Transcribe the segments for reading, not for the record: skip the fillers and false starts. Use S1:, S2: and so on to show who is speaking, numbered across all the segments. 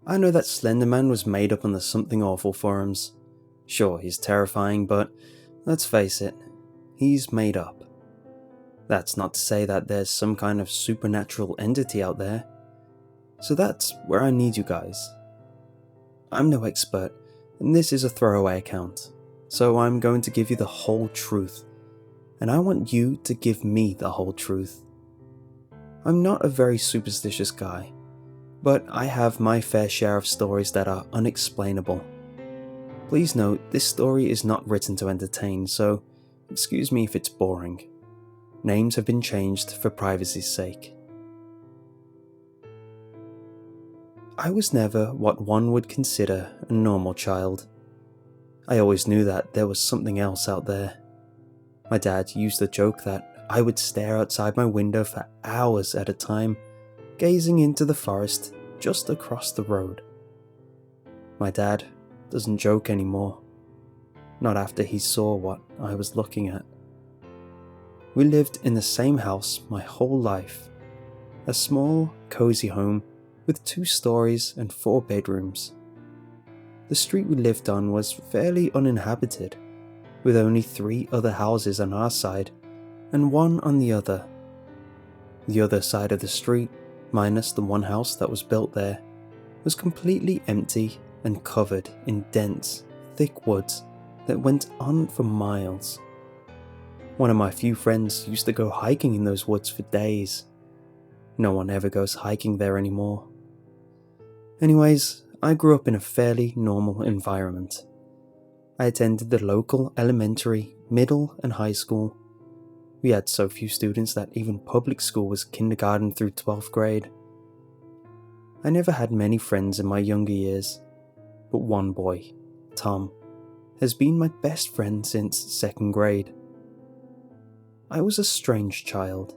S1: I know that Slenderman was made up on the Something Awful forums. Sure, he's terrifying, but let's face it, he's made up. That's not to say that there's some kind of supernatural entity out there. So that's where I need you guys. I'm no expert, and this is a throwaway account, so I'm going to give you the whole truth, and I want you to give me the whole truth. I'm not a very superstitious guy, but I have my fair share of stories that are unexplainable. Please note, this story is not written to entertain, so excuse me if it's boring. Names have been changed for privacy's sake. I was never what one would consider a normal child. I always knew that there was something else out there. My dad used to joke that I would stare outside my window for hours at a time, gazing into the forest just across the road. My dad doesn't joke anymore, not after he saw what I was looking at. We lived in the same house my whole life, a small, cozy home with 2 stories and 4 bedrooms. The street we lived on was fairly uninhabited, with only 3 other houses on our side and 1 on the other. The other side of the street, minus the 1 house that was built there, was completely empty and covered in dense, thick woods that went on for miles. One of my few friends used to go hiking in those woods for days. No one ever goes hiking there anymore. Anyways, I grew up in a fairly normal environment. I attended the local elementary, middle and high school. We had so few students that even public school was kindergarten through 12th grade. I never had many friends in my younger years, but one boy, Tom, has been my best friend since 2nd grade. I was a strange child.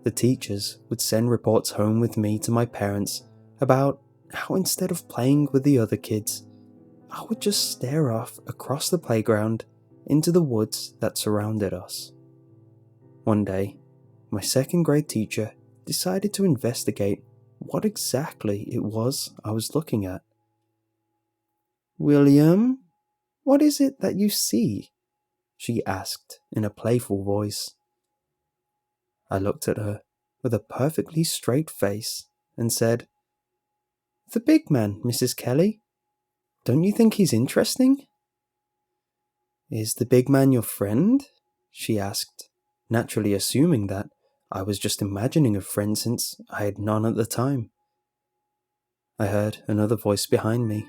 S1: The teachers would send reports home with me to my parents about how instead of playing with the other kids, I would just stare off across the playground into the woods that surrounded us. One day, my 2nd grade teacher decided to investigate what exactly it was I was looking at. "William, what is it that you see?" she asked in a playful voice. I looked at her with a perfectly straight face and said, "The big man, Mrs. Kelly. Don't you think he's interesting?" "Is the big man your friend?" she asked, naturally assuming that I was just imagining a friend since I had none at the time. I heard another voice behind me.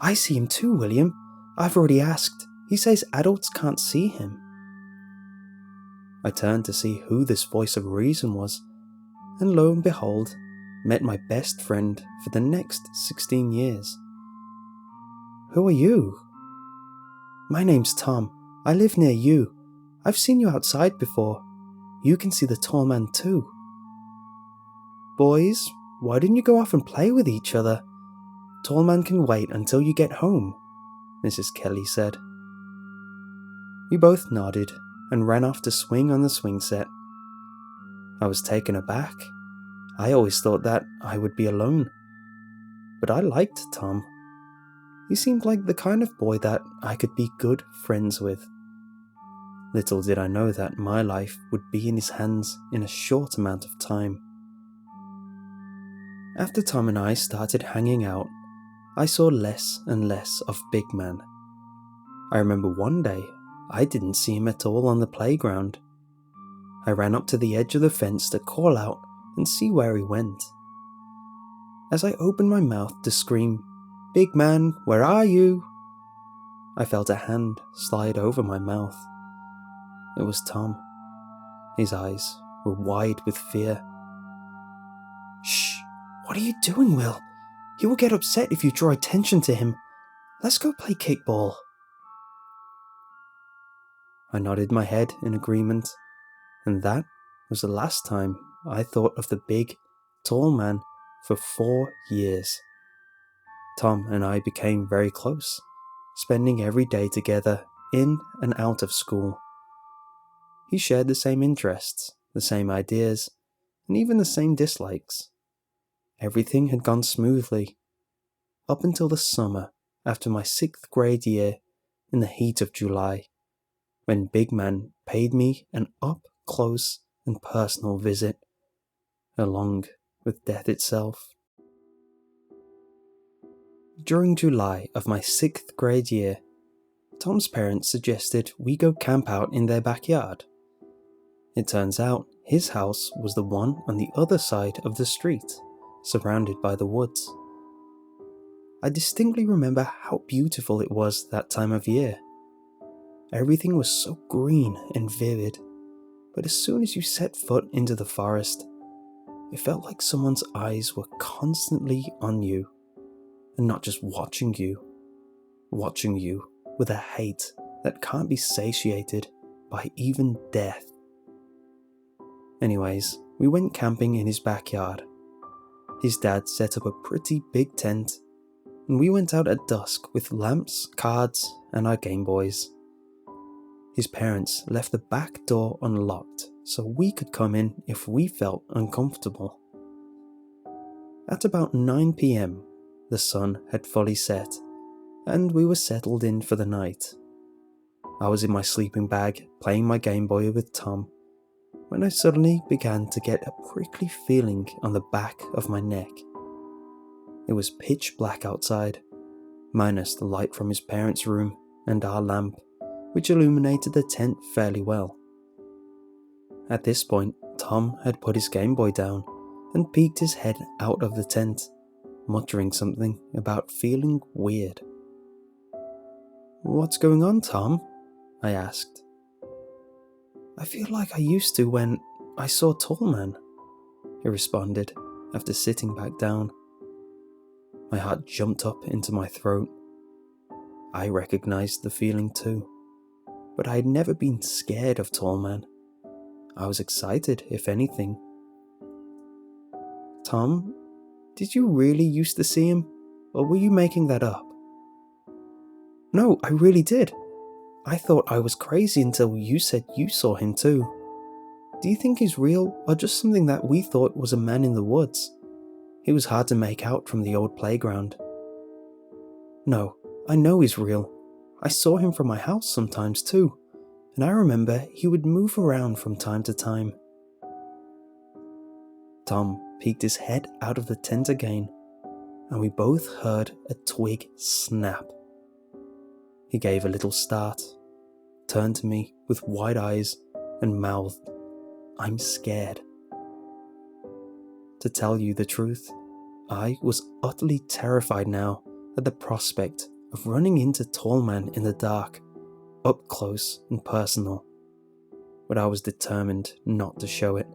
S1: "I see him too, William. I've already asked. He says adults can't see him." I turned to see who this voice of reason was, and lo and behold, met my best friend for the next 16 years. "Who are you?" "My name's Tom. I live near you. I've seen you outside before. You can see the tall man too." "Boys, why didn't you go off and play with each other? Tall man can wait until you get home," Mrs. Kelly said. We both nodded and ran off to swing on the swing set. I was taken aback. I always thought that I would be alone. But I liked Tom. He seemed like the kind of boy that I could be good friends with. Little did I know that my life would be in his hands in a short amount of time. After Tom and I started hanging out, I saw less and less of Big Man. I remember one day, I didn't see him at all on the playground. I ran up to the edge of the fence to call out and see where he went. As I opened my mouth to scream, "Big man, where are you?" I felt a hand slide over my mouth. It was Tom. His eyes were wide with fear. "Shh! What are you doing, Will? He will get upset if you draw attention to him. Let's go play kickball." I nodded my head in agreement, and that was the last time I thought of the big, tall man for 4 years. Tom and I became very close, spending every day together in and out of school. He shared the same interests, the same ideas, and even the same dislikes. everything had gone smoothly, up until the summer after my 6th grade year in the heat of July, when Big Man paid me an up-close and personal visit, along with death itself. During July of my 6th grade year, Tom's parents suggested we go camp out in their backyard. It turns out his house was the one on the other side of the street, surrounded by the woods. I distinctly remember how beautiful it was that time of year. Everything was so green and vivid, but as soon as you set foot into the forest, it felt like someone's eyes were constantly on you, and not just watching you with a hate that can't be satiated by even death. Anyways, we went camping in his backyard. His dad set up a pretty big tent, and we went out at dusk with lamps, cards, and our Game Boys. His parents left the back door unlocked so we could come in if we felt uncomfortable. At about 9 p.m, the sun had fully set, and we were settled in for the night. I was in my sleeping bag playing my Game Boy with Tom when I suddenly began to get a prickly feeling on the back of my neck. It was pitch black outside, minus the light from his parents' room and our lamp, which illuminated the tent fairly well. At this point, Tom had put his Game Boy down and peeked his head out of the tent, muttering something about feeling weird. "What's going on, Tom?" I asked. "I feel like I used to when I saw Tall Man," he responded after sitting back down. My heart jumped up into my throat. I recognized the feeling too, but I had never been scared of Tall Man. I was excited, if anything. "Tom, did you really used to see him, or were you making that up?" "No, I really did. I thought I was crazy until you said you saw him too. Do you think he's real, or just something that we thought was a man in the woods? He was hard to make out from the old playground." "No, I know he's real. I saw him from my house sometimes too, and I remember he would move around from time to time." Tom peeked his head out of the tent again, and we both heard a twig snap. He gave a little start, turned to me with wide eyes, and mouthed, "I'm scared." To tell you the truth, I was utterly terrified now at the prospect of running into Tall Man in the dark, up close and personal, but I was determined not to show it.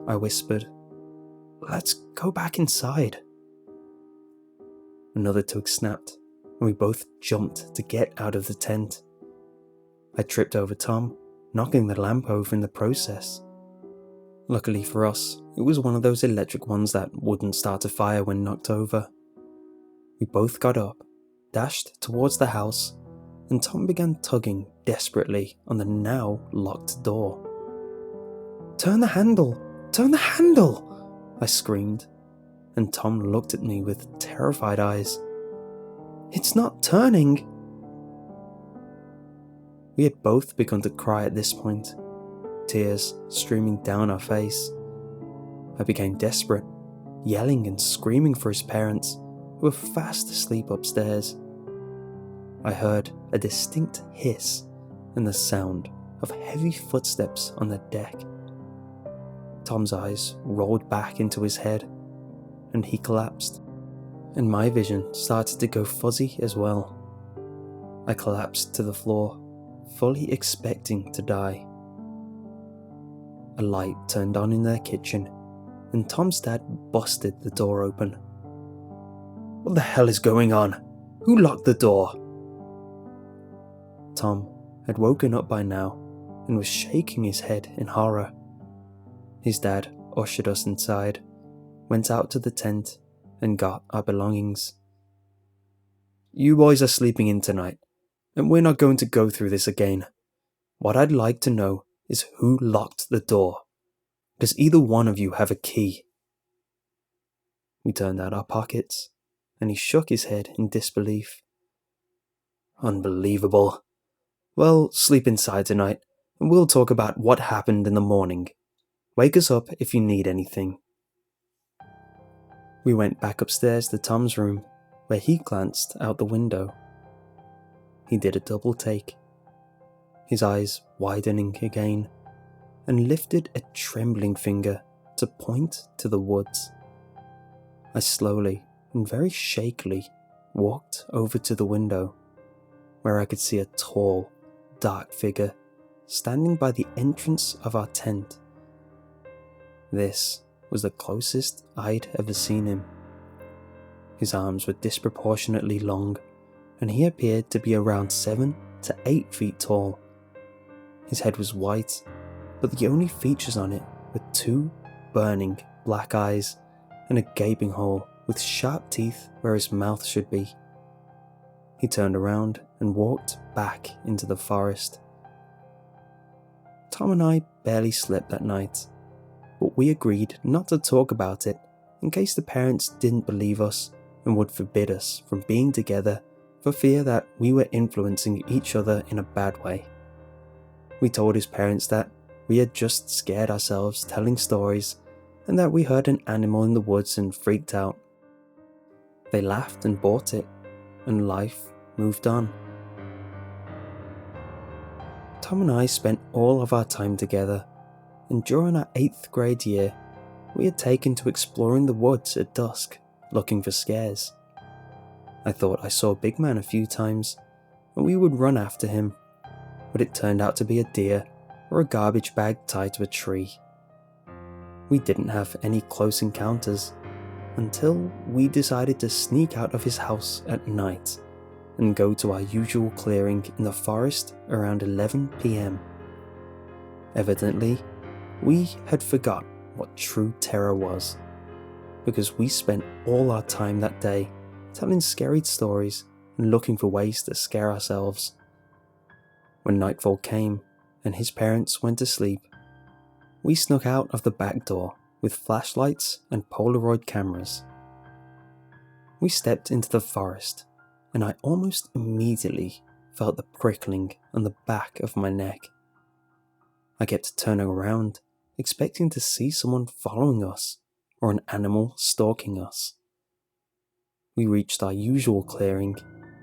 S1: I whispered, "Let's go back inside." Another twig snapped, and we both jumped to get out of the tent. I tripped over Tom, knocking the lamp over in the process. Luckily for us, it was one of those electric ones that wouldn't start a fire when knocked over. We both got up, dashed towards the house, and Tom began tugging desperately on the now locked door. "Turn the handle! Turn the handle!" I screamed, and Tom looked at me with terrified eyes. "It's not turning!" We had both begun to cry at this point, tears streaming down our face. I became desperate, yelling and screaming for his parents, who were fast asleep upstairs. I heard a distinct hiss and the sound of heavy footsteps on the deck. Tom's eyes rolled back into his head, and he collapsed, and my vision started to go fuzzy as well. I collapsed to the floor, fully expecting to die. A light turned on in their kitchen, and Tom's dad busted the door open. "What the hell is going on? Who locked the door?" Tom had woken up by now and was shaking his head in horror. His dad ushered us inside, went out to the tent, and got our belongings. "You boys are sleeping in tonight, and we're not going to go through this again. What I'd like to know is who locked the door. Does either one of you have a key?" We turned out our pockets, and he shook his head in disbelief. Unbelievable. Well, sleep inside tonight, and we'll talk about what happened in the morning. Wake us up if you need anything. We went back upstairs to Tom's room, where he glanced out the window. He did a double take, his eyes widening again, and lifted a trembling finger to point to the woods. I slowly and very shakily walked over to the window, where I could see a tall, dark figure standing by the entrance of our tent. This was the closest I'd ever seen him. His arms were disproportionately long, and he appeared to be around 7 to 8 feet tall. His head was white, but the only features on it were 2 burning black eyes and a gaping hole with sharp teeth where his mouth should be. He turned around and walked back into the forest. Tom and I barely slept that night, but we agreed not to talk about it in case the parents didn't believe us and would forbid us from being together for fear that we were influencing each other in a bad way. We told his parents that we had just scared ourselves telling stories and that we heard an animal in the woods and freaked out. They laughed and bought it, and life moved on. Tom and I spent all of our time together, and during our 8th grade year, we had taken to exploring the woods at dusk, looking for scares. I thought I saw Big Man a few times, and we would run after him, but it turned out to be a deer or a garbage bag tied to a tree. We didn't have any close encounters until we decided to sneak out of his house at night and go to our usual clearing in the forest around 11 p.m. Evidently, we had forgot what true terror was, because we spent all our time that day telling scary stories and looking for ways to scare ourselves. When nightfall came and his parents went to sleep, we snuck out of the back door with flashlights and Polaroid cameras. We stepped into the forest, and I almost immediately felt the prickling on the back of my neck. I kept turning around, expecting to see someone following us or an animal stalking us. We reached our usual clearing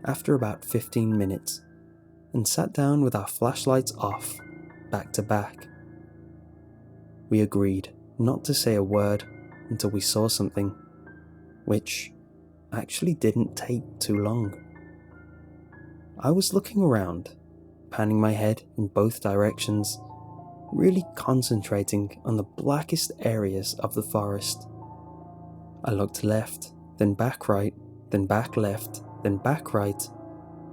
S1: after about 15 minutes and sat down with our flashlights off, back to back. We agreed not to say a word until we saw something, which actually didn't take too long. I was looking around, panning my head in both directions, really concentrating on the blackest areas of the forest. I looked left, then back right, then back left, then back right.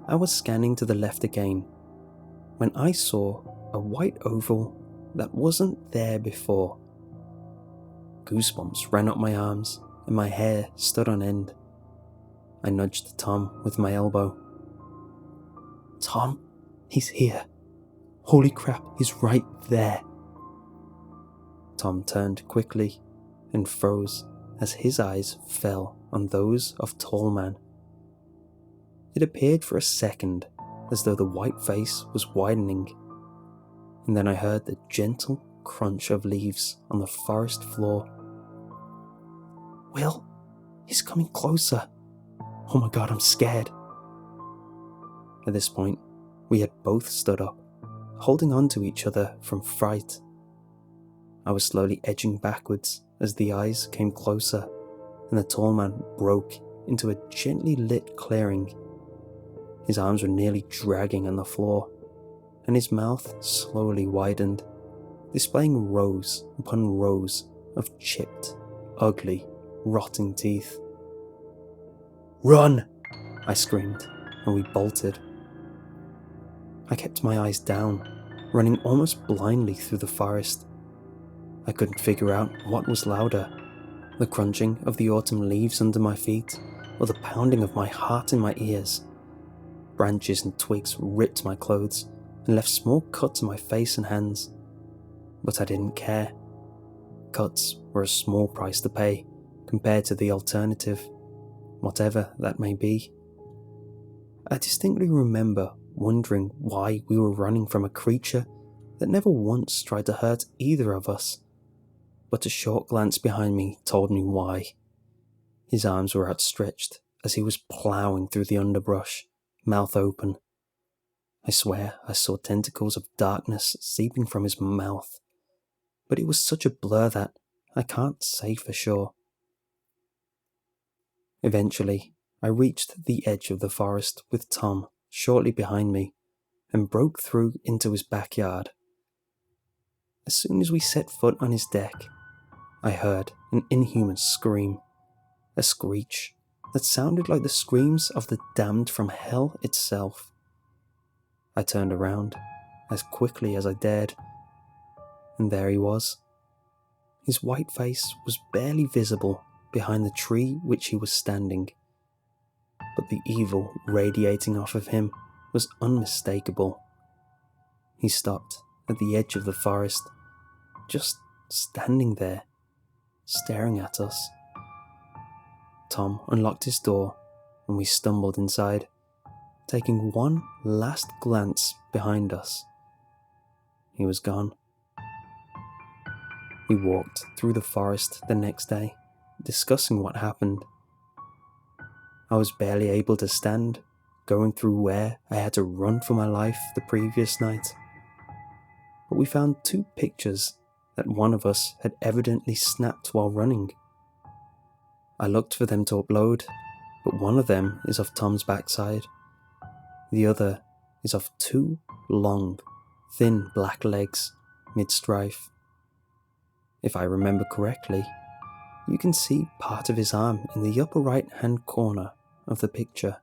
S1: I was scanning to the left again, when I saw a white oval that wasn't there before. Goosebumps ran up my arms and my hair stood on end. I nudged Tom with my elbow. "Tom, he's here. Holy crap, he's right there." Tom turned quickly and froze as his eyes fell on those of Tall Man. It appeared for a second as though the white face was widening, and then I heard the gentle crunch of leaves on the forest floor. "Will, he's coming closer. Oh my god, I'm scared." At this point, we had both stood up, holding on to each other from fright. I was slowly edging backwards as the eyes came closer, and the Tall Man broke into a gently lit clearing. His arms were nearly dragging on the floor, and his mouth slowly widened, displaying rows upon rows of chipped, ugly, rotting teeth. "Run!" I screamed, and we bolted. I kept my eyes down, running almost blindly through the forest. I couldn't figure out what was louder, the crunching of the autumn leaves under my feet, or the pounding of my heart in my ears. Branches and twigs ripped my clothes and left small cuts on my face and hands, but I didn't care. Cuts were a small price to pay compared to the alternative, whatever that may be. I distinctly remember wondering why we were running from a creature that never once tried to hurt either of us, but a short glance behind me told me why. His arms were outstretched as he was ploughing through the underbrush, mouth open. I swear I saw tentacles of darkness seeping from his mouth, but it was such a blur that I can't say for sure. Eventually, I reached the edge of the forest with Tom shortly behind me and broke through into his backyard. As soon as we set foot on his deck, I heard an inhuman scream, a screech that sounded like the screams of the damned from hell itself. I turned around as quickly as I dared, and there he was. His white face was barely visible behind the tree which he was standing, but the evil radiating off of him was unmistakable. He stopped at the edge of the forest, just standing there, staring at us. Tom unlocked his door and we stumbled inside, taking one last glance behind us. He was gone. We walked through the forest the next day, discussing what happened. I was barely able to stand, going through where I had to run for my life the previous night. But we found 2 pictures that one of us had evidently snapped while running. I looked for them to upload, but one of them is of Tom's backside. The other is of 2 long, thin black legs mid-strife. If I remember correctly, you can see part of his arm in the upper right-hand corner of the picture.